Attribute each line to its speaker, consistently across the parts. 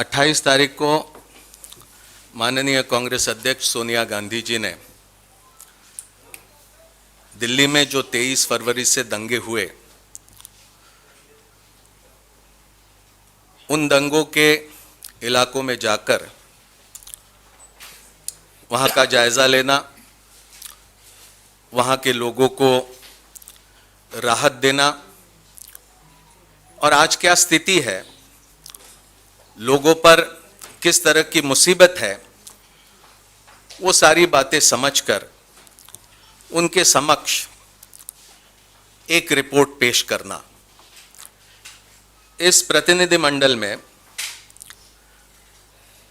Speaker 1: 28 तारीख को माननीय कांग्रेस अध्यक्ष सोनिया गांधी जी ने दिल्ली में जो 23 फरवरी से दंगे हुए, उन दंगों के इलाकों में जाकर वहाँ का जायज़ा लेना, वहाँ के लोगों को राहत देना और आज क्या स्थिति है, लोगों पर किस तरह की मुसीबत है, वो सारी बातें समझकर उनके समक्ष एक रिपोर्ट पेश करना। इस प्रतिनिधिमंडल में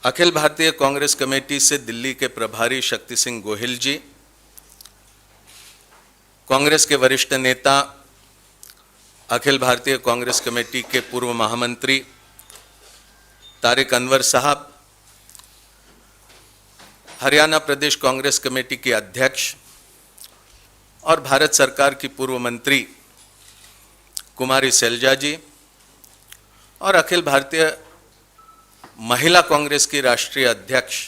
Speaker 1: अखिल भारतीय कांग्रेस कमेटी से दिल्ली के प्रभारी शक्ति सिंह गोहिल जी, कांग्रेस के वरिष्ठ नेता अखिल भारतीय कांग्रेस कमेटी के पूर्व महामंत्री तारिक अनवर साहब, हरियाणा प्रदेश कांग्रेस कमेटी के अध्यक्ष और भारत सरकार की पूर्व मंत्री कुमारी शैलजा जी और अखिल भारतीय महिला कांग्रेस की राष्ट्रीय अध्यक्ष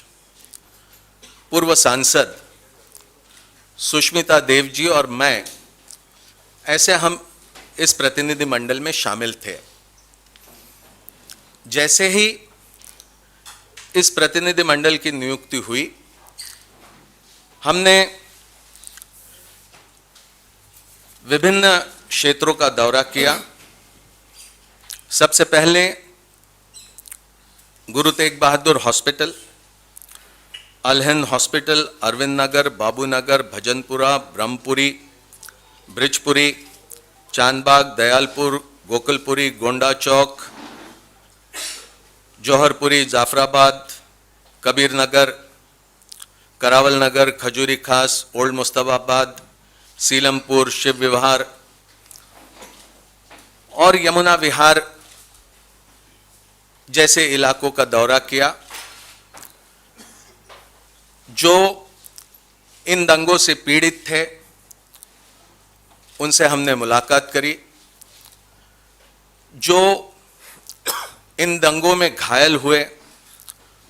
Speaker 1: पूर्व सांसद सुष्मिता देव जी और मैं, ऐसे हम इस प्रतिनिधि मंडल में शामिल थे। जैसे ही इस प्रतिनिधि मंडल की नियुक्ति हुई, हमने विभिन्न क्षेत्रों का दौरा किया। सबसे पहले गुरु तेग बहादुर हॉस्पिटल, अल हिंद हॉस्पिटल, अरविंद नगर, बाबू नगर, भजनपुरा, ब्रह्मपुरी, ब्रिजपुरी, चांदबाग, दयालपुर, गोकुलपुरी, गोंडा चौक, जौहरपुरी, जाफराबाद, कबीर नगर, करावल नगर, खजूरी खास, ओल्ड मुस्तफाबाद, सीलमपुर, शिव विहार और यमुना विहार जैसे इलाकों का दौरा किया। जो इन दंगों से पीड़ित थे, उनसे हमने मुलाकात करी। जो इन दंगों में घायल हुए,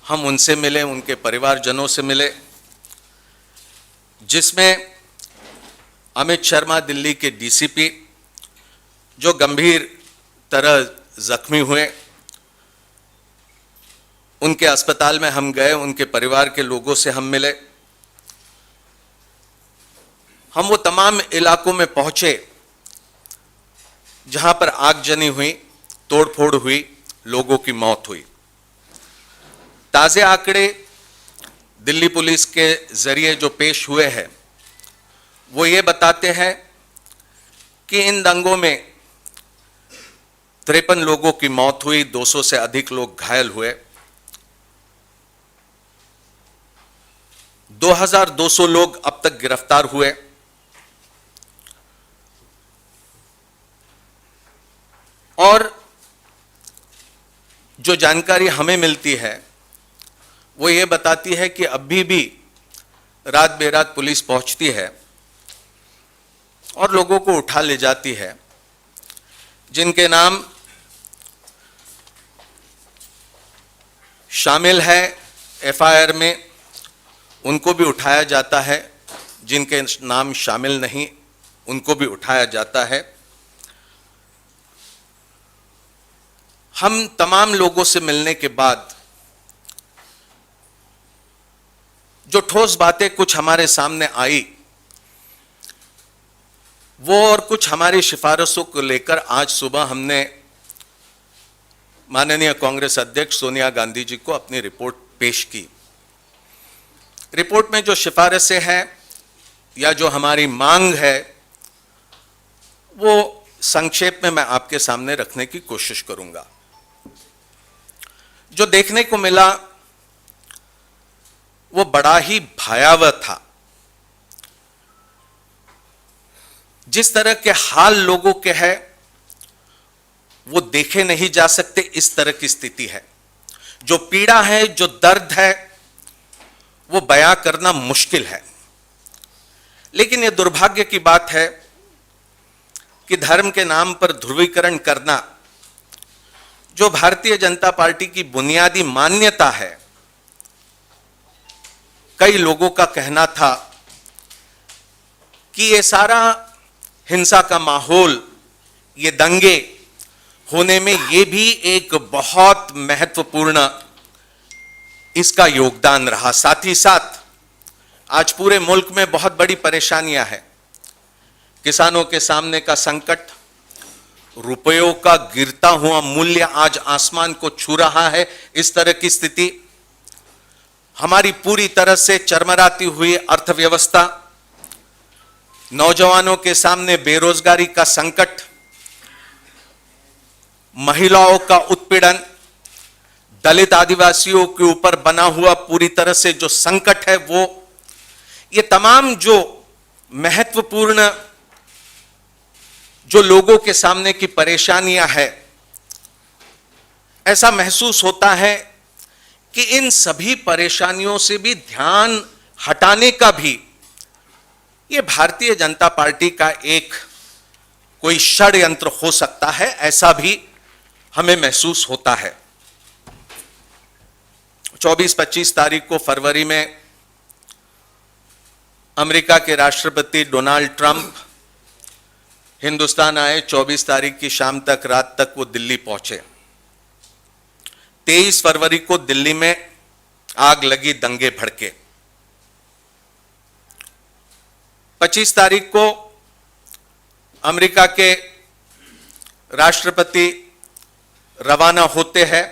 Speaker 1: हम उनसे मिले, उनके परिवारजनों से मिले, जिसमें अमित शर्मा दिल्ली के डीसीपी जो गंभीर तरह जख्मी हुए, उनके अस्पताल में हम गए, उनके परिवार के लोगों से हम मिले। हम वो तमाम इलाकों में पहुंचे जहां पर आगजनी हुई, तोड़फोड़ हुई, लोगों की मौत हुई। ताजे आंकड़े दिल्ली पुलिस के जरिए जो पेश हुए हैं, वो ये बताते हैं कि इन दंगों में 53 लोगों की मौत हुई, 200 से अधिक लोग घायल हुए, 2200 लोग अब तक गिरफ्तार हुए। और जो जानकारी हमें मिलती है वो ये बताती है कि अभी भी रात बेरात पुलिस पहुंचती है और लोगों को उठा ले जाती है। जिनके नाम शामिल है एफआईआर में, उनको भी उठाया जाता है, जिनके नाम शामिल नहीं उनको भी उठाया जाता है। हम तमाम लोगों से मिलने के बाद जो ठोस बातें कुछ हमारे सामने आई, वो और कुछ हमारी सिफारिशों को लेकर आज सुबह हमने माननीय कांग्रेस अध्यक्ष सोनिया गांधी जी को अपनी रिपोर्ट पेश की। रिपोर्ट में जो सिफारिशें हैं या जो हमारी मांग है, वो संक्षेप में मैं आपके सामने रखने की कोशिश करूंगा। जो देखने को मिला वो बड़ा ही भयावह था। जिस तरह के हाल लोगों के हैं वो देखे नहीं जा सकते, इस तरह की स्थिति है। जो पीड़ा है, जो दर्द है, वो बयां करना मुश्किल है। लेकिन यह दुर्भाग्य की बात है कि धर्म के नाम पर ध्रुवीकरण करना जो भारतीय जनता पार्टी की बुनियादी मान्यता है, कई लोगों का कहना था कि ये सारा हिंसा का माहौल, ये दंगे होने में ये भी एक बहुत महत्वपूर्ण इसका योगदान रहा। साथ ही साथ आज पूरे मुल्क में बहुत बड़ी परेशानियां हैं। किसानों के सामने का संकट, रुपयों का गिरता हुआ मूल्य आज आसमान को छू रहा है, इस तरह की स्थिति, हमारी पूरी तरह से चरमराती हुई अर्थव्यवस्था, नौजवानों के सामने बेरोजगारी का संकट, महिलाओं का उत्पीड़न, दलित आदिवासियों के ऊपर बना हुआ पूरी तरह से जो संकट है वो, ये तमाम जो महत्वपूर्ण जो लोगों के सामने की परेशानियां हैं, ऐसा महसूस होता है कि इन सभी परेशानियों से भी ध्यान हटाने का भी ये भारतीय जनता पार्टी का एक कोई षड्यंत्र हो सकता है, ऐसा भी हमें महसूस होता है। 24-25 तारीख को फरवरी में अमेरिका के राष्ट्रपति डोनाल्ड ट्रंप हिंदुस्तान आए। 24 तारीख की शाम तक, रात तक वो दिल्ली पहुंचे। 23 फरवरी को दिल्ली में आग लगी, दंगे भड़के। 25 तारीख को अमेरिका के राष्ट्रपति रवाना होते हैं।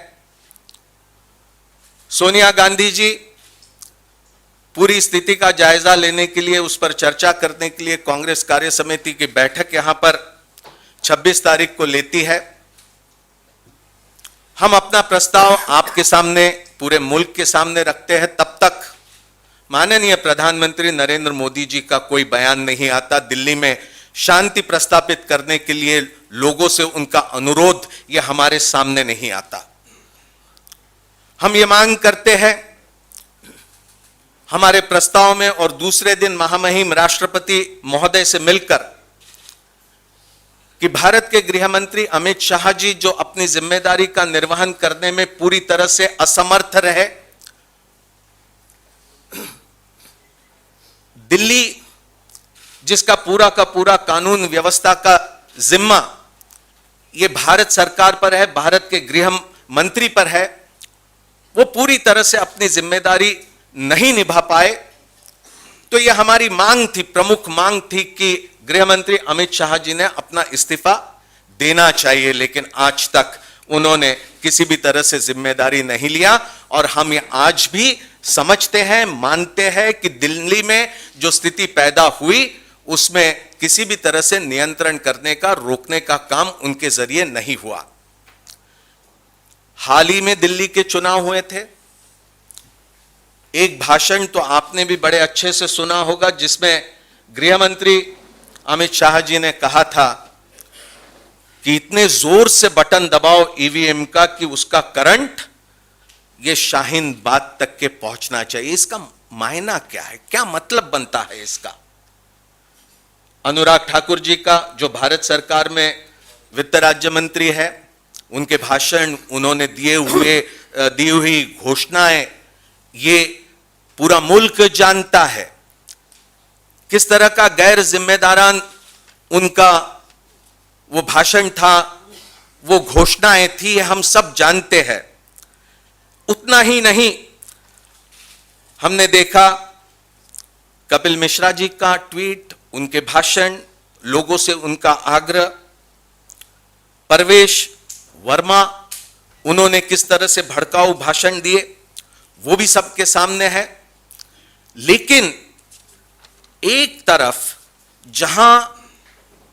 Speaker 1: सोनिया गांधी जी पूरी स्थिति का जायजा लेने के लिए, उस पर चर्चा करने के लिए कांग्रेस कार्य समिति की बैठक यहां पर 26 तारीख को लेती है। हम अपना प्रस्ताव आपके सामने, पूरे मुल्क के सामने रखते हैं। तब तक माननीय प्रधानमंत्री नरेंद्र मोदी जी का कोई बयान नहीं आता। दिल्ली में शांति प्रस्तापित करने के लिए लोगों से उनका अनुरोध यह हमारे सामने नहीं आता। हम ये मांग करते हैं हमारे प्रस्ताव में, और दूसरे दिन महामहिम राष्ट्रपति महोदय से मिलकर, कि भारत के गृह मंत्री अमित शाह जी जो अपनी जिम्मेदारी का निर्वहन करने में पूरी तरह से असमर्थ रहे, दिल्ली जिसका पूरा का पूरा कानून व्यवस्था का जिम्मा ये भारत सरकार पर है, भारत के गृह मंत्री पर है, वो पूरी तरह से अपनी जिम्मेदारी नहीं निभा पाए। तो यह हमारी मांग थी, प्रमुख मांग थी कि गृह मंत्री अमित शाह जी ने अपना इस्तीफा देना चाहिए, लेकिन आज तक उन्होंने किसी भी तरह से जिम्मेदारी नहीं लिया। और हम ये आज भी समझते हैं, मानते हैं कि दिल्ली में जो स्थिति पैदा हुई उसमें किसी भी तरह से नियंत्रण करने का, रोकने का काम उनके जरिए नहीं हुआ। हाल ही में दिल्ली के चुनाव हुए थे। एक भाषण तो आपने भी बड़े अच्छे से सुना होगा, जिसमें गृह मंत्री अमित शाह जी ने कहा था कि इतने जोर से बटन दबाओ ईवीएम का कि उसका करंट ये शाहीन बाग तक के पहुंचना चाहिए। इसका मायना क्या है, क्या मतलब बनता है इसका? अनुराग ठाकुर जी का, जो भारत सरकार में वित्त राज्य मंत्री है, उनके भाषण, उन्होंने दी हुई घोषणाएं, ये पूरा मुल्क जानता है। किस तरह का गैर जिम्मेदारान उनका वो भाषण था, वो घोषणाएं थी, हम सब जानते हैं। उतना ही नहीं, हमने देखा कपिल मिश्रा जी का ट्वीट, उनके भाषण, लोगों से उनका आग्रह, परवेश वर्मा, उन्होंने किस तरह से भड़काऊ भाषण दिए, वो भी सबके सामने है। लेकिन एक तरफ जहां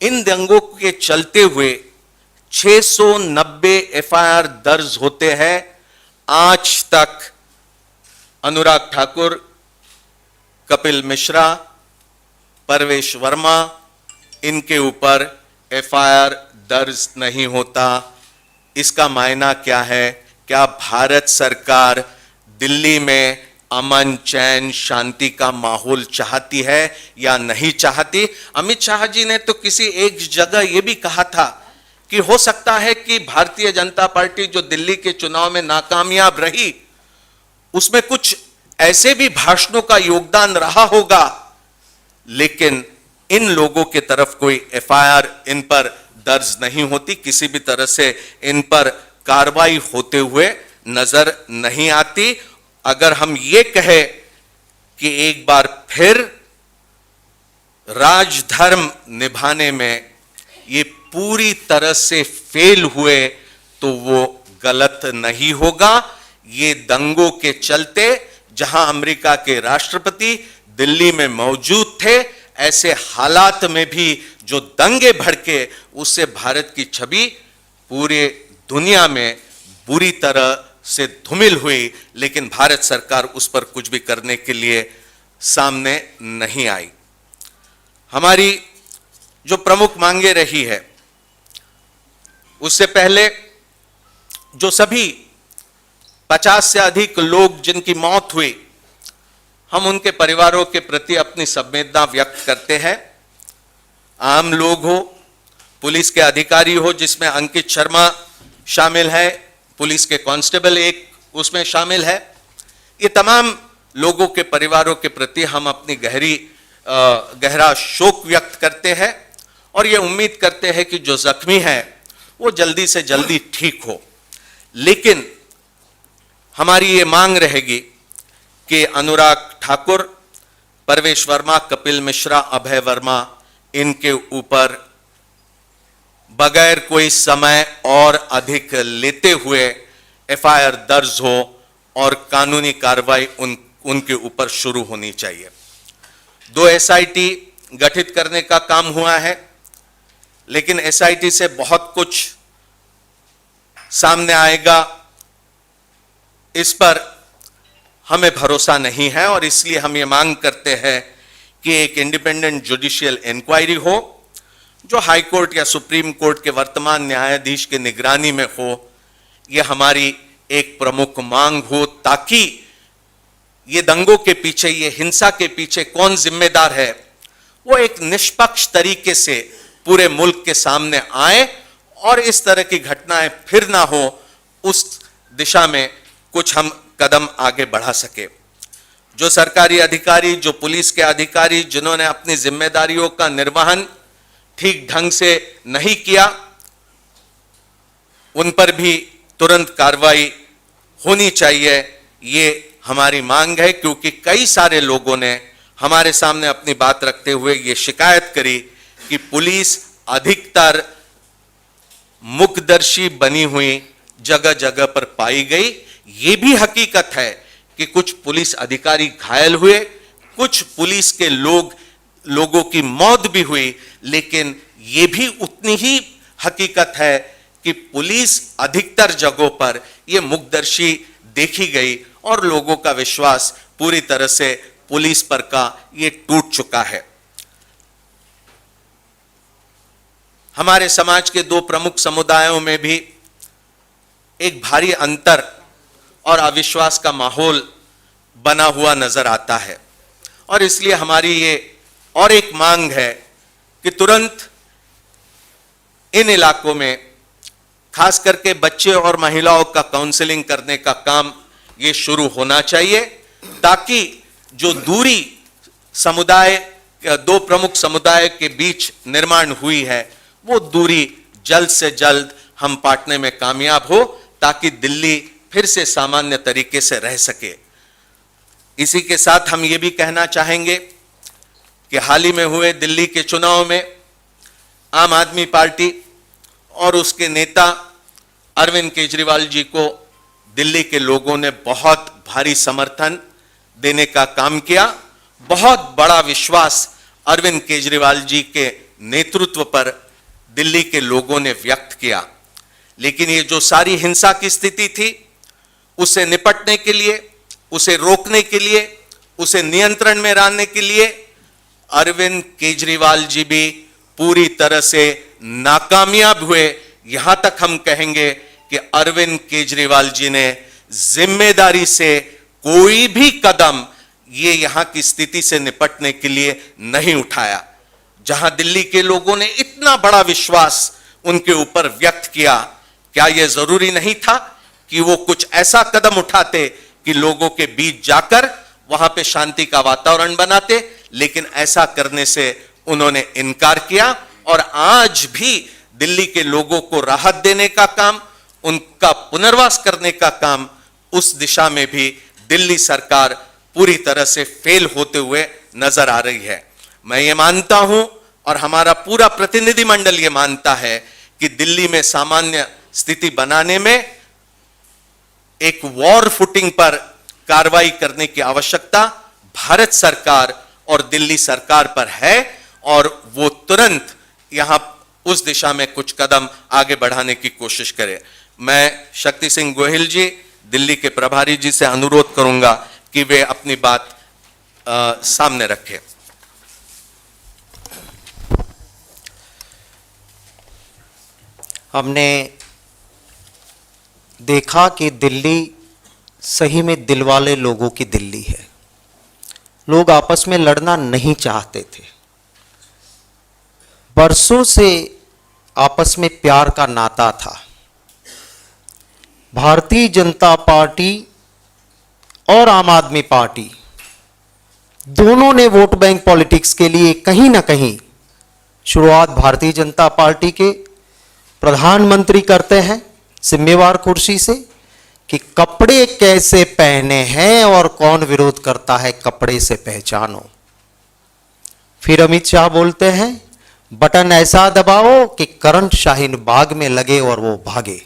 Speaker 1: इन दंगों के चलते हुए 690 एफआईआर दर्ज होते हैं, आज तक अनुराग ठाकुर, कपिल मिश्रा, परवेश वर्मा, इनके ऊपर एफआईआर दर्ज नहीं होता। इसका मायना क्या है? क्या भारत सरकार दिल्ली में अमन, चैन, शांति का माहौल चाहती है या नहीं चाहती? अमित शाह जी ने तो किसी एक जगह यह भी कहा था कि हो सकता है कि भारतीय जनता पार्टी जो दिल्ली के चुनाव में नाकामयाब रही, उसमें कुछ ऐसे भी भाषणों का योगदान रहा होगा, लेकिन इन लोगों के तरफ कोई एफआईआर इन पर दर्ज नहीं होती, किसी भी तरह से इन पर कार्रवाई होते हुए नजर नहीं आती। अगर हम ये कहें कि एक बार फिर राजधर्म निभाने में ये पूरी तरह से फेल हुए तो वो गलत नहीं होगा। ये दंगों के चलते जहां अमेरिका के राष्ट्रपति दिल्ली में मौजूद थे, ऐसे हालात में भी जो दंगे भड़के, उससे भारत की छवि पूरे दुनिया में बुरी तरह से धूमिल हुई, लेकिन भारत सरकार उस पर कुछ भी करने के लिए सामने नहीं आई। हमारी जो प्रमुख मांगे रही है, उससे पहले जो सभी 50 से अधिक लोग जिनकी मौत हुई, हम उनके परिवारों के प्रति अपनी संवेदना व्यक्त करते हैं। आम लोग हो, पुलिस के अधिकारी हो, जिसमें अंकित शर्मा शामिल है, पुलिस के कांस्टेबल एक उसमें शामिल है, ये तमाम लोगों के परिवारों के प्रति हम अपनी गहरा शोक व्यक्त करते हैं और ये उम्मीद करते हैं कि जो जख्मी है वो जल्दी से जल्दी ठीक हो। लेकिन हमारी ये मांग रहेगी कि अनुराग ठाकुर, परवेश वर्मा, कपिल मिश्रा, अभय वर्मा, इनके ऊपर बगैर कोई समय और अधिक लेते हुए एफआईआर दर्ज हो और कानूनी कार्रवाई उनके ऊपर शुरू होनी चाहिए। 2 एसआईटी गठित करने का काम हुआ है, लेकिन एसआईटी से बहुत कुछ सामने आएगा, इस पर हमें भरोसा नहीं है और इसलिए हम ये मांग करते हैं कि एक इंडिपेंडेंट जुडिशियल इंक्वायरी हो, जो हाई कोर्ट या सुप्रीम कोर्ट के वर्तमान न्यायाधीश की निगरानी में हो। यह हमारी एक प्रमुख मांग हो, ताकि ये दंगों के पीछे, ये हिंसा के पीछे कौन जिम्मेदार है, वो एक निष्पक्ष तरीके से पूरे मुल्क के सामने आए और इस तरह की घटनाएं फिर ना हो, उस दिशा में कुछ हम कदम आगे बढ़ा सके। जो सरकारी अधिकारी, जो पुलिस के अधिकारी जिन्होंने अपनी जिम्मेदारियों का निर्वहन ठीक ढंग से नहीं किया, उन पर भी तुरंत कार्रवाई होनी चाहिए, ये हमारी मांग है। क्योंकि कई सारे लोगों ने हमारे सामने अपनी बात रखते हुए ये शिकायत करी कि पुलिस अधिकतर मुकदर्शी बनी हुई जगह जगह पर पाई गई। ये भी हकीकत है कि कुछ पुलिस अधिकारी घायल हुए, कुछ पुलिस के लोगों की मौत भी हुई, लेकिन ये भी उतनी ही हकीकत है कि पुलिस अधिकतर जगहों पर ये मुकदर्शी देखी गई और लोगों का विश्वास पूरी तरह से पुलिस पर का ये टूट चुका है। हमारे समाज के 2 प्रमुख समुदायों में भी एक भारी अंतर और अविश्वास का माहौल बना हुआ नजर आता है और इसलिए हमारी ये और एक मांग है कि तुरंत इन इलाकों में खास करके बच्चे और महिलाओं का काउंसलिंग करने का काम ये शुरू होना चाहिए, ताकि जो दूरी समुदाय, 2 प्रमुख समुदाय के बीच निर्माण हुई है, वो दूरी जल्द से जल्द हम पाटने में कामयाब हो, ताकि दिल्ली फिर से सामान्य तरीके से रह सके। इसी के साथ हम ये भी कहना चाहेंगे कि हाल ही में हुए दिल्ली के चुनाव में आम आदमी पार्टी और उसके नेता अरविंद केजरीवाल जी को दिल्ली के लोगों ने बहुत भारी समर्थन देने का काम किया। बहुत बड़ा विश्वास अरविंद केजरीवाल जी के नेतृत्व पर दिल्ली के लोगों ने व्यक्त किया। लेकिन ये जो सारी हिंसा की स्थिति थी, उससे निपटने के लिए, उसे रोकने के लिए, उसे नियंत्रण में लाने के लिए अरविंद केजरीवाल जी भी पूरी तरह से नाकामयाब हुए। यहां तक हम कहेंगे कि अरविंद केजरीवाल जी ने जिम्मेदारी से कोई भी कदम ये यहां की स्थिति से निपटने के लिए नहीं उठाया। जहां दिल्ली के लोगों ने इतना बड़ा विश्वास उनके ऊपर व्यक्त किया, क्या यह जरूरी नहीं था कि वो कुछ ऐसा कदम उठाते कि लोगों के बीच जाकर वहां पे शांति का वातावरण बनाते? लेकिन ऐसा करने से उन्होंने इनकार किया और आज भी दिल्ली के लोगों को राहत देने का काम, उनका पुनर्वास करने का काम, उस दिशा में भी दिल्ली सरकार पूरी तरह से फेल होते हुए नजर आ रही है। मैं ये मानता हूं और हमारा पूरा प्रतिनिधिमंडल ये मानता है कि दिल्ली में सामान्य स्थिति बनाने में एक वॉर फुटिंग पर कार्रवाई करने की आवश्यकता भारत सरकार और दिल्ली सरकार पर है और वो तुरंत यहां उस दिशा में कुछ कदम आगे बढ़ाने की कोशिश करे। मैं शक्ति सिंह गोहिल जी, दिल्ली के प्रभारी जी से अनुरोध करूंगा कि वे अपनी बात सामने रखें।
Speaker 2: हमने देखा कि दिल्ली सही में दिलवाले लोगों की दिल्ली है। लोग आपस में लड़ना नहीं चाहते थे। बरसों से आपस में प्यार का नाता था। भारतीय जनता पार्टी और आम आदमी पार्टी दोनों ने वोट बैंक पॉलिटिक्स के लिए कहीं ना कहीं शुरुआत भारतीय जनता पार्टी के प्रधानमंत्री करते हैं जिम्मेवार कुर्सी से कि कपड़े कैसे पहने हैं और कौन विरोध करता है कपड़े से पहचानो। फिर अमित शाह बोलते हैं बटन ऐसा दबाओ कि करंट शाहीन बाग में लगे और वो भागे।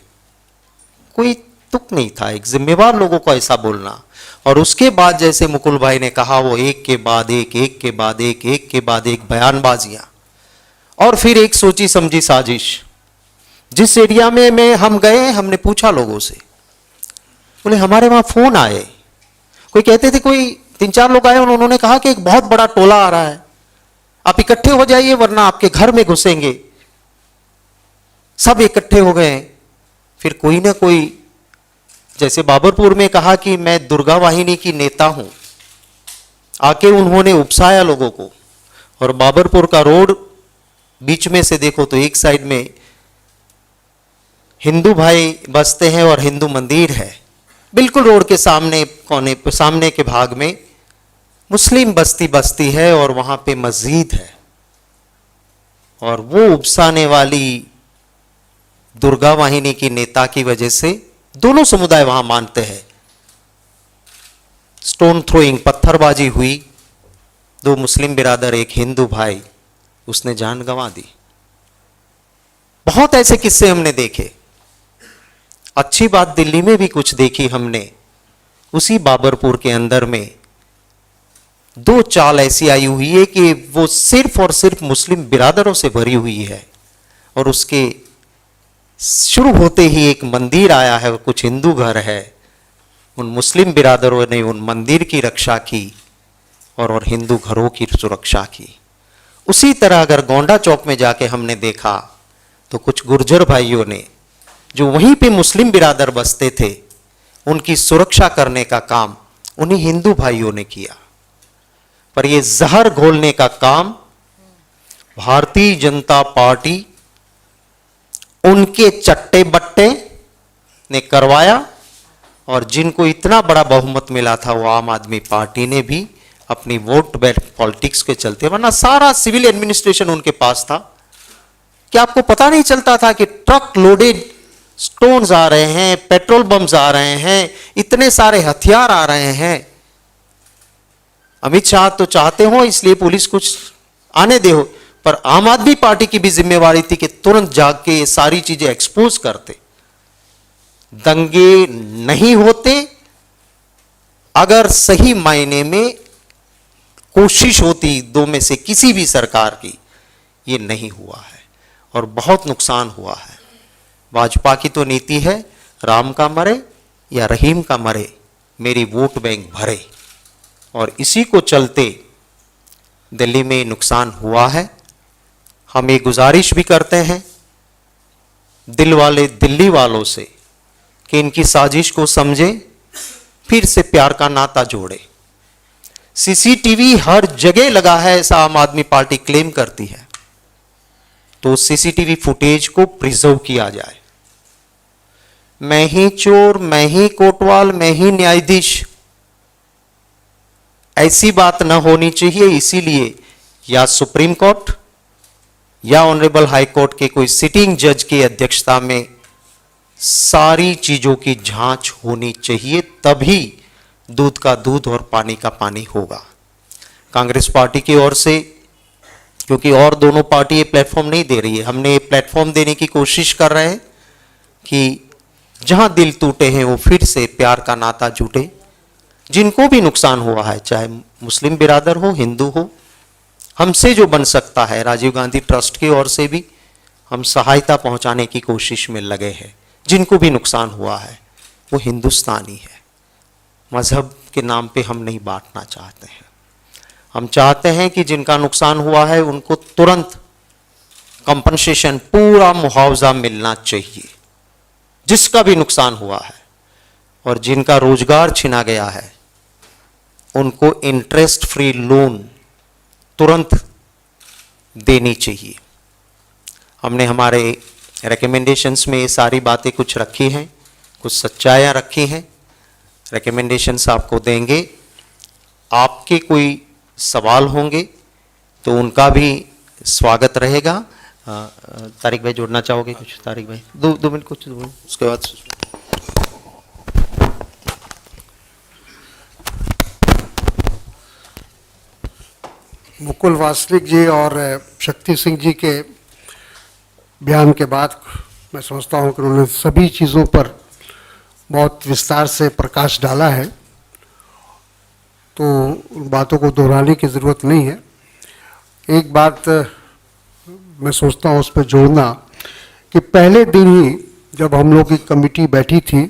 Speaker 2: कोई तुक नहीं था एक जिम्मेवार लोगों को ऐसा बोलना। और उसके बाद जैसे मुकुल भाई ने कहा वो एक के बाद एक, एक के बाद एक, एक के बाद एक बयानबाजियां और फिर एक सोची समझी साजिश। जिस एरिया में हम गए हमने पूछा लोगों से, बोले हमारे वहां फोन आए, कोई कहते थे कोई 3-4 लोग आए और उन्होंने कहा कि एक बहुत बड़ा टोला आ रहा है, आप इकट्ठे हो जाइए वरना आपके घर में घुसेंगे। सब इकट्ठे हो गए। फिर कोई ना कोई, जैसे बाबरपुर में कहा कि मैं दुर्गा वाहिनी की नेता हूं, आके उन्होंने उपसाया लोगों को। और बाबरपुर का रोड बीच में से देखो तो एक साइड में हिंदू भाई बसते हैं और हिंदू मंदिर है, बिल्कुल रोड के सामने कोने सामने के भाग में मुस्लिम बस्ती बस्ती है और वहां पे मस्जिद है। और वो उकसाने वाली दुर्गा वाहिनी की नेता की वजह से दोनों समुदाय वहां मानते हैं स्टोन थ्रोइंग, पत्थरबाजी हुई। 2 मुस्लिम बिरादर, एक हिंदू भाई, उसने जान गंवा दी। बहुत ऐसे किस्से हमने देखे। अच्छी बात दिल्ली में भी कुछ देखी हमने। उसी बाबरपुर के अंदर में 2 चाल ऐसी आई हुई है कि वो सिर्फ और सिर्फ मुस्लिम बिरादरों से भरी हुई है। और उसके शुरू होते ही एक मंदिर आया है, कुछ हिंदू घर है। उन मुस्लिम बिरादरों ने उन मंदिर की रक्षा की और हिंदू घरों की सुरक्षा की। उसी तरह अगर गोंडा चौक में जाके हमने देखा तो कुछ गुर्जर भाइयों ने, जो वहीं पे मुस्लिम बिरादर बसते थे, उनकी सुरक्षा करने का काम उन्हीं हिंदू भाइयों ने किया। पर यह जहर घोलने का काम भारतीय जनता पार्टी उनके चट्टे बट्टे ने करवाया। और जिनको इतना बड़ा बहुमत मिला था वो आम आदमी पार्टी ने भी अपनी वोट बैंक पॉलिटिक्स के चलते, वरना सारा सिविल एडमिनिस्ट्रेशन उनके पास था। क्या आपको पता नहीं चलता था कि ट्रक लोडेड स्टोन्स आ रहे हैं, पेट्रोल बम्स आ रहे हैं, इतने सारे हथियार आ रहे हैं। अमित शाह तो चाहते हो इसलिए पुलिस कुछ आने दे हो, पर आम आदमी पार्टी की भी जिम्मेवारी थी कि तुरंत जाग के ये सारी चीजें एक्सपोज करते। दंगे नहीं होते अगर सही मायने में कोशिश होती 2 में से किसी भी सरकार की। ये नहीं हुआ है और बहुत नुकसान हुआ है। भाजपा की तो नीति है राम का मरे या रहीम का मरे, मेरी वोट बैंक भरे। और इसी को चलते दिल्ली में नुकसान हुआ है। हम ये गुजारिश भी करते हैं दिल वाले दिल्ली वालों से कि इनकी साजिश को समझें, फिर से प्यार का नाता जोड़े। सीसीटीवी हर जगह लगा है ऐसा आम आदमी पार्टी क्लेम करती है, तो सीसीटीवी फुटेज को प्रिजर्व किया जाए। मैं ही चोर, मैं ही कोतवाल, मैं ही न्यायाधीश, ऐसी बात न होनी चाहिए। इसीलिए या सुप्रीम कोर्ट या ऑनरेबल हाई कोर्ट के कोई सिटिंग जज की अध्यक्षता में सारी चीजों की जांच होनी चाहिए, तभी दूध का दूध और पानी का पानी होगा। कांग्रेस पार्टी की ओर से, क्योंकि और दोनों पार्टी ये प्लेटफॉर्म नहीं दे रही है, हमने ये प्लेटफॉर्म देने की कोशिश कर रहे हैं कि जहां दिल टूटे हैं वो फिर से प्यार का नाता जुटे। जिनको भी नुकसान हुआ है, चाहे मुस्लिम बिरादर हो, हिंदू हो, हमसे जो बन सकता है, राजीव गांधी ट्रस्ट की ओर से भी हम सहायता पहुंचाने की कोशिश में लगे हैं। जिनको भी नुकसान हुआ है वो हिंदुस्तानी है। मजहब के नाम पे हम नहीं बांटना चाहते हैं। हम चाहते हैं कि जिनका नुकसान हुआ है उनको तुरंत कंपनसेशन, पूरा मुआवजा मिलना चाहिए, जिसका भी नुकसान हुआ है। और जिनका रोजगार छिना गया है उनको इंटरेस्ट फ्री लोन तुरंत देनी चाहिए। हमने हमारे रिकमेंडेशंस में ये सारी बातें कुछ रखी हैं, कुछ सच्चाइयाँ रखी हैं। रिकमेंडेशंस आपको देंगे। आपके कोई सवाल होंगे तो उनका भी स्वागत रहेगा। तारिक भाई जोड़ना चाहोगे कुछ? तारिक भाई दो मिनट, कुछ 2 मिनट, उसके बाद
Speaker 3: मुकुल वासनिक जी और शक्ति सिंह जी के बयान के बाद मैं समझता हूं कि उन्होंने सभी चीज़ों पर बहुत विस्तार से प्रकाश डाला है, तो उन बातों को दोहराने की ज़रूरत नहीं है। एक बात मैं सोचता हूं उस पर जोड़ना कि पहले दिन ही जब हम लोग की कमेटी बैठी थी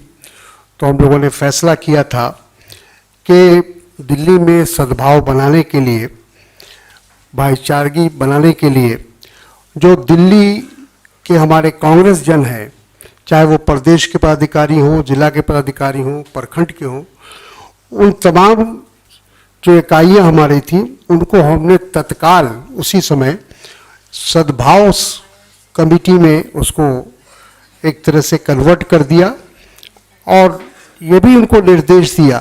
Speaker 3: तो हम लोगों ने फैसला किया था कि दिल्ली में सद्भाव बनाने के लिए, भाईचारगी बनाने के लिए, जो दिल्ली के हमारे कांग्रेस जन हैं, चाहे वो प्रदेश के पदाधिकारी हों, जिला के पदाधिकारी हों, प्रखंड के हों, उन तमाम जो इकाइयाँ हमारी थी उनको हमने तत्काल उसी समय सद्भाव कमेटी में उसको एक तरह से कन्वर्ट कर दिया और ये भी उनको निर्देश दिया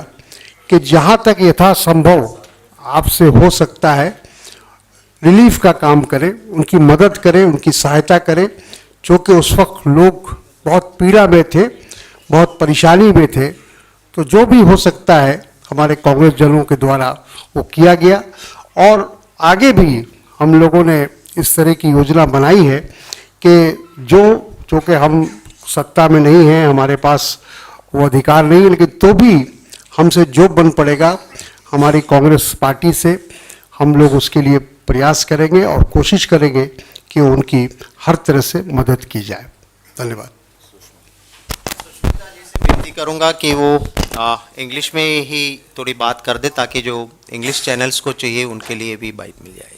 Speaker 3: कि जहाँ तक यथासंभव आपसे हो सकता है रिलीफ का काम करें, उनकी मदद करें, उनकी सहायता करें, क्योंकि उस वक्त लोग बहुत पीड़ा में थे, बहुत परेशानी में थे। तो जो भी हो सकता है हमारे कांग्रेस जनों के द्वारा वो किया गया और आगे भी हम लोगों ने इस तरह की योजना बनाई है कि जो कि हम सत्ता में नहीं हैं, हमारे पास वो अधिकार नहीं है, लेकिन तो भी हमसे जो बन पड़ेगा हमारी कांग्रेस पार्टी से हम लोग उसके लिए प्रयास करेंगे और कोशिश करेंगे कि उनकी हर तरह से मदद की जाए। धन्यवाद।
Speaker 2: विनती करूंगा कि वो इंग्लिश में ही थोड़ी बात कर दे ताकि जो इंग्लिश चैनल्स को चाहिए उनके लिए भी बाइट मिल जाएगी।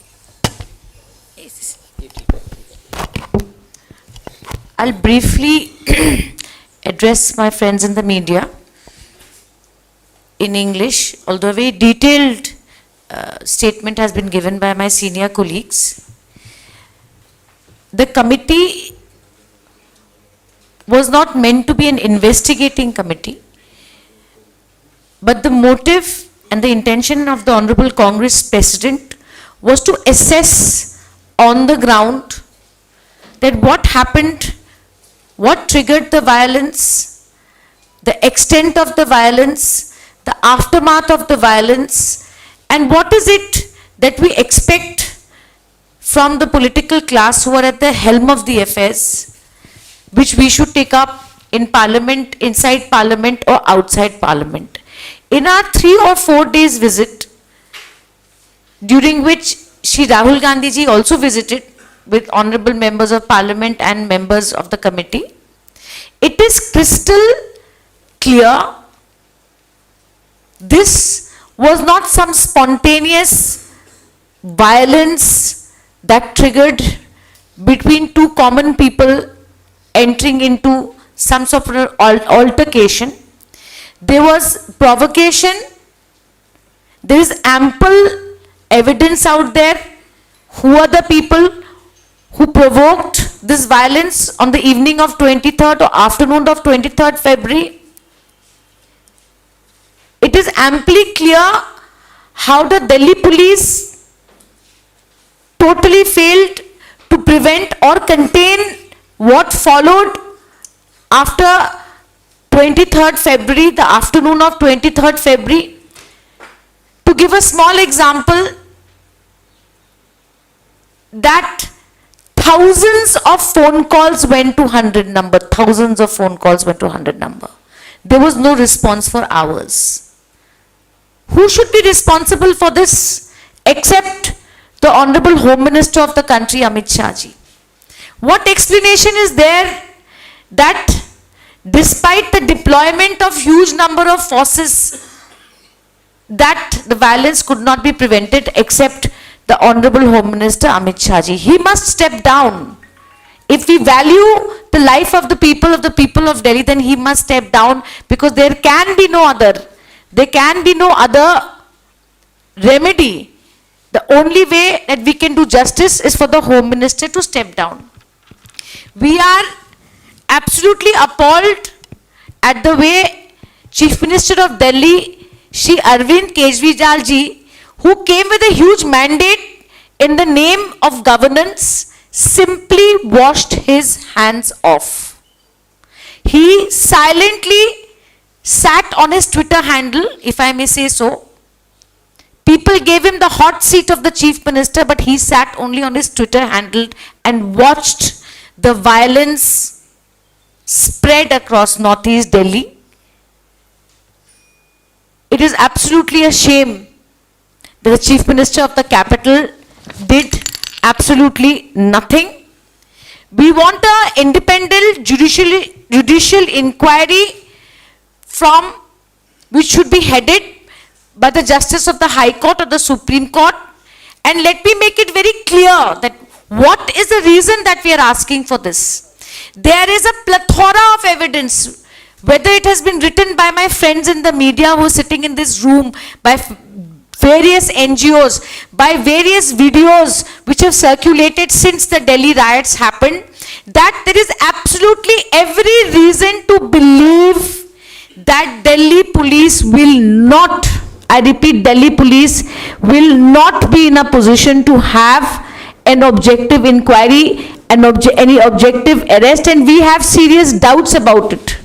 Speaker 4: I'll briefly address my friends in the media in English, although a very detailed statement has been given by my senior colleagues. The committee was not meant to be an investigating committee, but the motive and the intention of the Honorable Congress President was to assess on the ground that what happened, what triggered the violence, the extent of the violence, the aftermath of the violence, and what is it that we expect from the political class who are at the helm of the affairs, which we should take up in Parliament, inside Parliament or outside Parliament. In our 3 or 4 days visit, during which Shri Rahul Gandhi ji also visited with honorable members of Parliament and members of the committee, it is crystal clear this was not some spontaneous violence that triggered between 2 common people entering into some sort of altercation. There was provocation. There is ample evidence out there who are the people who provoked this violence on the evening of 23rd or afternoon of 23rd February. It is amply clear how the Delhi police totally failed to prevent or contain what followed after 23rd February, the afternoon of 23rd February. To give a small example, that thousands of phone calls went to 100 number, thousands of phone calls went to 100 number. There was no response for hours. Who should be responsible for this except the Honorable Home Minister of the country, Amit Shah ji? What explanation is there that despite the deployment of huge number of forces, that the violence could not be prevented except the Honorable Home Minister Amit Shah ji? He must step down. If we value the life of the people of Delhi, then he must step down, because there can be no other remedy. The only way that we can do justice is for the Home Minister to step down. We are absolutely appalled at the way Chief Minister of Delhi, Shri Arvind Kejriwal ji, who came with a huge mandate in the name of governance, simply washed his hands off. He silently sat on his Twitter handle, if I may say so. People gave him the hot seat of the Chief Minister, but he sat only on his Twitter handle and watched the violence spread across Northeast Delhi. It is absolutely a shame that the Chief Minister of the capital did absolutely nothing. We want an independent judicial inquiry which should be headed by the Justice of the High Court or the Supreme Court. And let me make it very clear that what is the reason that we are asking for this. There is a plethora of evidence, whether it has been written by my friends in the media who are sitting in this room, by various NGOs, by various videos which have circulated since the Delhi riots happened, that there is absolutely every reason to believe that Delhi police will not, I repeat, Delhi police will not be in a position to have an objective inquiry, any objective arrest, and we have serious doubts about it.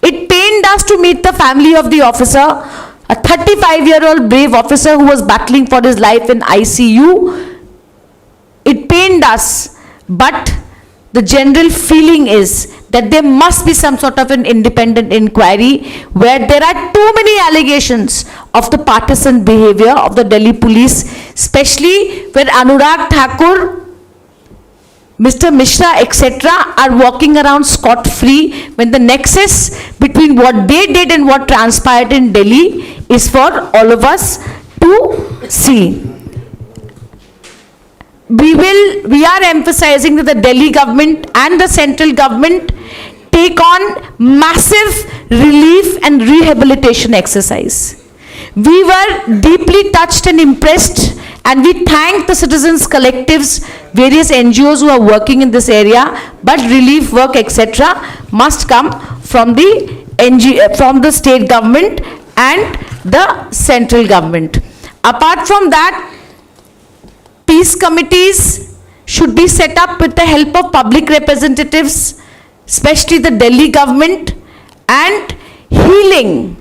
Speaker 4: It pained us to meet the family of the officer, a 35-year-old brave officer who was battling for his life in ICU. It pained us, but the general feeling is that there must be some sort of an independent inquiry where there are too many allegations of the partisan behavior of the Delhi police, especially where Anurag Thakur, Mr. Mishra, etc. are walking around scot-free, when the nexus between what they did and what transpired in Delhi is for all of us to see. We are emphasizing that the Delhi government and the central government take on massive relief and rehabilitation exercise. We were deeply touched and impressed, and we thank the citizens collectives, various NGOs who are working in this area, but relief work, etc. must come from the state government and the central government. Apart from that, peace committees should be set up with the help of public representatives, especially the Delhi government, and healing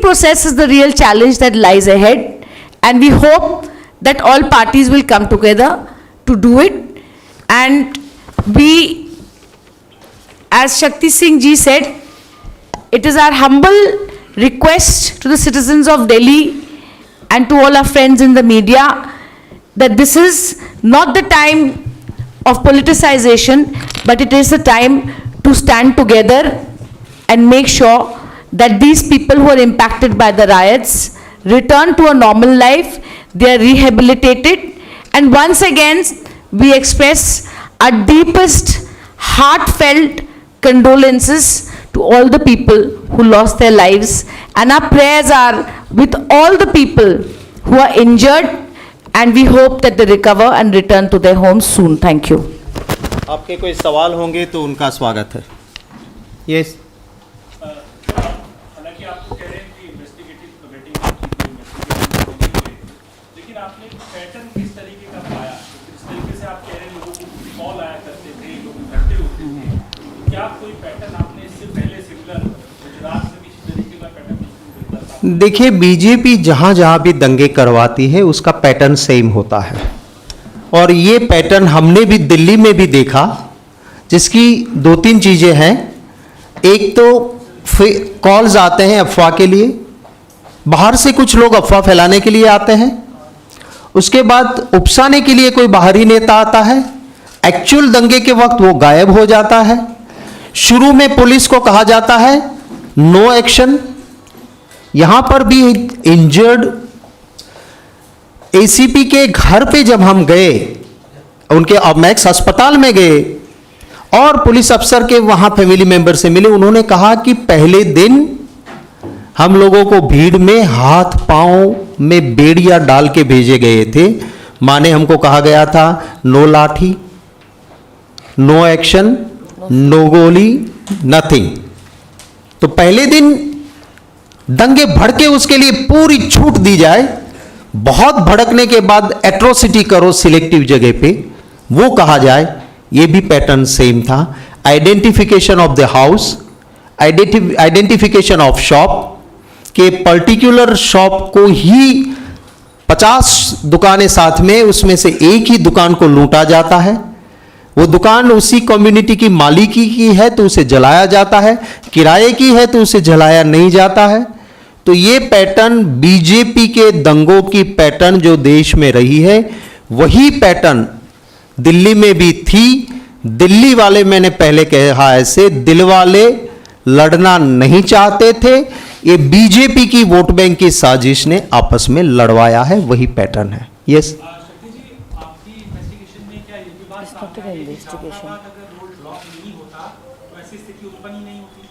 Speaker 4: process is the real challenge that lies ahead, and we hope that all parties will come together to do it. And we, as Shakti Singh ji said, it is our humble request to the citizens of Delhi and to all our friends in the media that this is not the time of politicization, but it is the time to stand together and make sure that these people who are impacted by the riots return to a normal life, they are rehabilitated, and once again we express our deepest heartfelt condolences to all the people who lost their lives, and our prayers are with all the people who are injured and we hope that they recover and return to their homes soon. Thank you.
Speaker 2: आपके कोई सवाल होंगे तो उनका स्वागत है। Yes
Speaker 5: हालांकि आपको कह रहे हैं कि इन्वेस्टिगेटिव कमेटी की इन्वेस्टिगेशन होगी, लेकिन आपने पैटर्न किस तरीके का पाया? जिस तरीके से आप कह रहे हैं लोगों को कॉल आया करते थे, लोग इकट्ठे होते थे, क्या कोई पैटर्न आपने इससे पहले सिमिलर गुजरात में भी इस तरीके का पैटर्न देखा था?
Speaker 2: देखिए, बीजेपी जहां जहां भी दंगे करवाती है उसका पैटर्न सेम होता है, और ये पैटर्न हमने भी दिल्ली में भी देखा, जिसकी दो तीन चीजें हैं। एक तो कॉल्स आते हैं अफवाह के लिए, बाहर से कुछ लोग अफवाह फैलाने के लिए आते हैं, उसके बाद उकसाने के लिए कोई बाहरी नेता आता है, एक्चुअल दंगे के वक्त वो गायब हो जाता है। शुरू में पुलिस को कहा जाता है नो एक्शन। यहां पर भी इंजर्ड एसीपी के घर पे जब हम गए, उनके मैक्स अस्पताल में गए और पुलिस अफसर के वहां फैमिली मेंबर से मिले, उन्होंने कहा कि पहले दिन हम लोगों को भीड़ में हाथ पांव में बेड़ियां डाल के भेजे गए थे। माने हमको कहा गया था नो लाठी, नो एक्शन, नो गोली, नथिंग। तो पहले दिन दंगे भड़के उसके लिए पूरी छूट दी जाए, बहुत भड़कने के बाद एट्रोसिटी करो सिलेक्टिव जगह पे, वो कहा जाए, ये भी पैटर्न सेम था। Identification of the house, identification of shop, के पर्टिकुलर शॉप को ही 50 दुकानें साथ में, उसमें से एक ही दुकान को लूटा जाता है। वो दुकान उसी कम्युनिटी की मालिकी की है तो उसे जलाया जाता है, किराए की है तो उसे जलाया नहीं जाता है। तो ये पैटर्न बीजेपी के दंगों की पैटर्न जो देश में रही है, वही पैटर्न दिल्ली में भी थी। दिल्ली वाले, मैंने पहले कहा ऐसे, दिल वाले लड़ना नहीं चाहते थे, ये बीजेपी की वोट बैंक की साजिश ने आपस में लड़वाया है, वही पैटर्न है। यस
Speaker 5: शक्ति जी, आपकी इन्वेस्टिगेशन में क्या ये भी बात सामने आई है कि शाहबाद अगर रोड ब्लॉक नहीं होता तो ऐसी स्थिति उत्पन्न ही नहीं होती?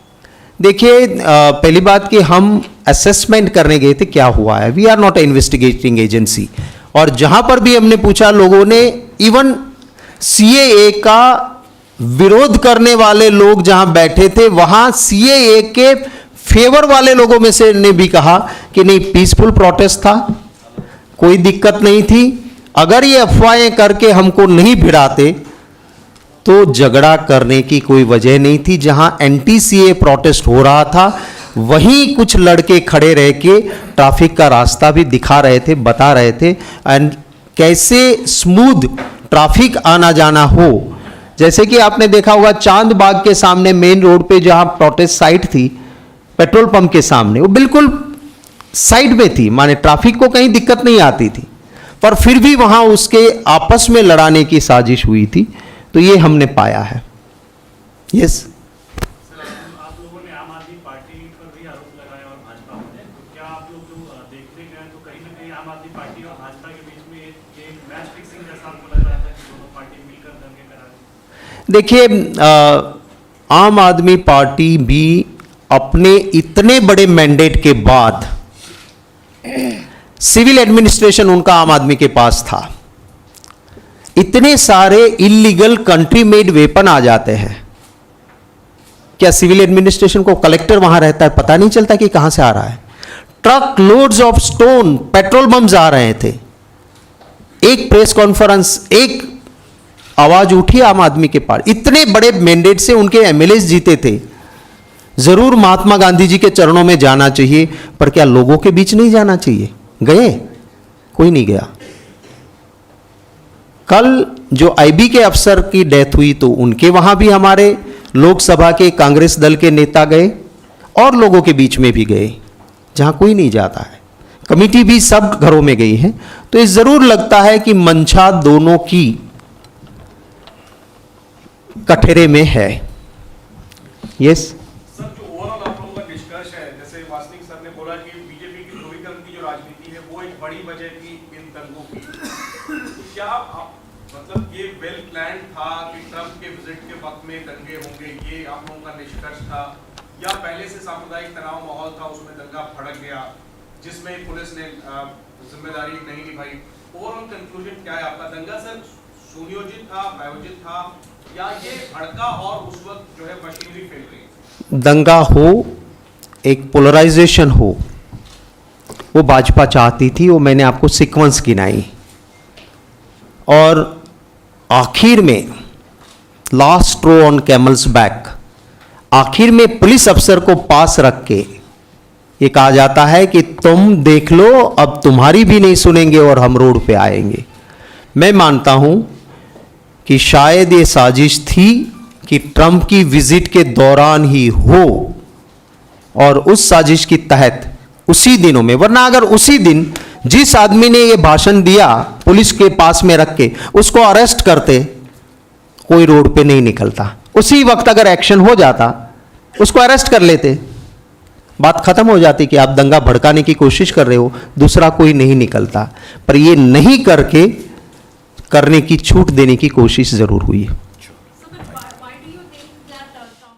Speaker 2: देखिए, पहली बात कि हम असेसमेंट करने गए थे क्या हुआ है। We are not a investigating agency, और जहां पर भी हमने पूछा, लोगों ने इवन सीएए का विरोध करने वाले लोग जहां बैठे थे, वहां सीएए के फेवर वाले लोगों में से ने भी कहा कि नहीं, पीसफुल प्रोटेस्ट था, कोई दिक्कत नहीं थी। अगर ये अफवाहें करके हमको नहीं भिड़ाते तो झगड़ा करने की कोई वजह नहीं थी। जहां एंटी सीए प्रोटेस्ट हो रहा था, वहीं कुछ लड़के खड़े रह के ट्रैफिक का रास्ता भी दिखा रहे थे, बता रहे थे, एंड कैसे स्मूथ ट्रैफिक आना जाना हो। जैसे कि आपने देखा होगा चांद बाग के सामने मेन रोड पे जहां प्रोटेस्ट साइट थी, पेट्रोल पंप के सामने, वो बिल्कुल साइड में थी, माने ट्रैफिक को कहीं दिक्कत नहीं आती थी, पर फिर भी वहां उसके आपस में लड़ाने की साजिश हुई थी। तो ये हमने पाया है। यस
Speaker 5: आप लोगों ने आम आदमी पार्टी पर भी आरोप लगाया और भाजपा पर, तो क्या आप लोग जो देखने गए तो कहीं ना कहीं आम आदमी पार्टी और भाजपा के बीच में ये मैच फिक्सिंग जैसा आपको लग रहा था कि दोनों पार्टी मिलकर दंगे करा रही?
Speaker 2: देखिए, आम आदमी पार्टी भी अपने इतने बड़े मैंडेट के बाद, सिविल एडमिनिस्ट्रेशन उनका आम आदमी के पास था, इतने सारे इलीगल कंट्री मेड वेपन आ जाते हैं, क्या सिविल एडमिनिस्ट्रेशन को, कलेक्टर वहां रहता है, पता नहीं चलता कि कहां से आ रहा है। Truck loads of stone, petrol bombs आ रहे थे। एक प्रेस कॉन्फ्रेंस, एक आवाज उठी आम आदमी के पास, इतने बड़े मैंडेट से उनके एमएलए जीते थे। जरूर महात्मा गांधी जी के चरणों में जाना चाहिए, पर क्या लोगों के बीच नहीं जाना चाहिए? गए? कोई नहीं गया। कल जो आईबी के अफसर की डेथ हुई, तो उनके वहां भी हमारे लोकसभा के कांग्रेस दल के नेता गए, और लोगों के बीच में भी गए, जहां कोई नहीं जाता है। कमिटी भी सब घरों में गई है। तो ये जरूर लगता है कि मंशा दोनों की कठेरे में है। यस
Speaker 6: सर, जो ओवरऑल आप लोगों का निष्कर्ष है, जैसे वासनिक सर ने बोला कि बीजेपी की ध्रुवीकरण की जो राजनीति है वो एक बड़ी वजह थी इन दंगों की, तो क्या आप मतलब ये वेल प्लान था कि ट्रंप के विजिट के वक्त में दंगे होंगे, ये आप लोगों का निष्कर्ष था, या पहले से सांप्रदायिक तनाव माहौल था, उसमें दंगा भड़क गया? जिसमें पुलिस ने जिम्मेदारी नहीं निभाई। ओवरऑल कंक्लूजन क्या है आपका? दंगा सर सुनियोजित था, प्रायोजित था, या ये भड़का और उस वक्त जो है मशीनरी फेल गई?
Speaker 2: दंगा हो, एक पोलराइजेशन हो, वो भाजपा चाहती थी, वो मैंने आपको सीक्वेंस गिनाई, और आखिर में last straw on camel's back, आखिर में पुलिस अफसर को पास रख के ये कहा जाता है कि तुम देख लो, अब तुम्हारी भी नहीं सुनेंगे और हम रोड पे आएंगे। मैं मानता हूं कि शायद ये साजिश थी कि ट्रंप की विजिट के दौरान ही हो, और उस साजिश के तहत उसी दिनों में, वरना अगर उसी दिन जिस आदमी ने ये भाषण दिया पुलिस के पास में रख के उसको अरेस्ट करते, कोई रोड पे नहीं निकलता। उसी वक्त अगर एक्शन हो जाता, उसको अरेस्ट कर लेते, बात खत्म हो जाती कि आप दंगा भड़काने की कोशिश कर रहे हो, दूसरा कोई नहीं निकलता। पर ये नहीं करके करने की छूट देने की कोशिश जरूर हुई है।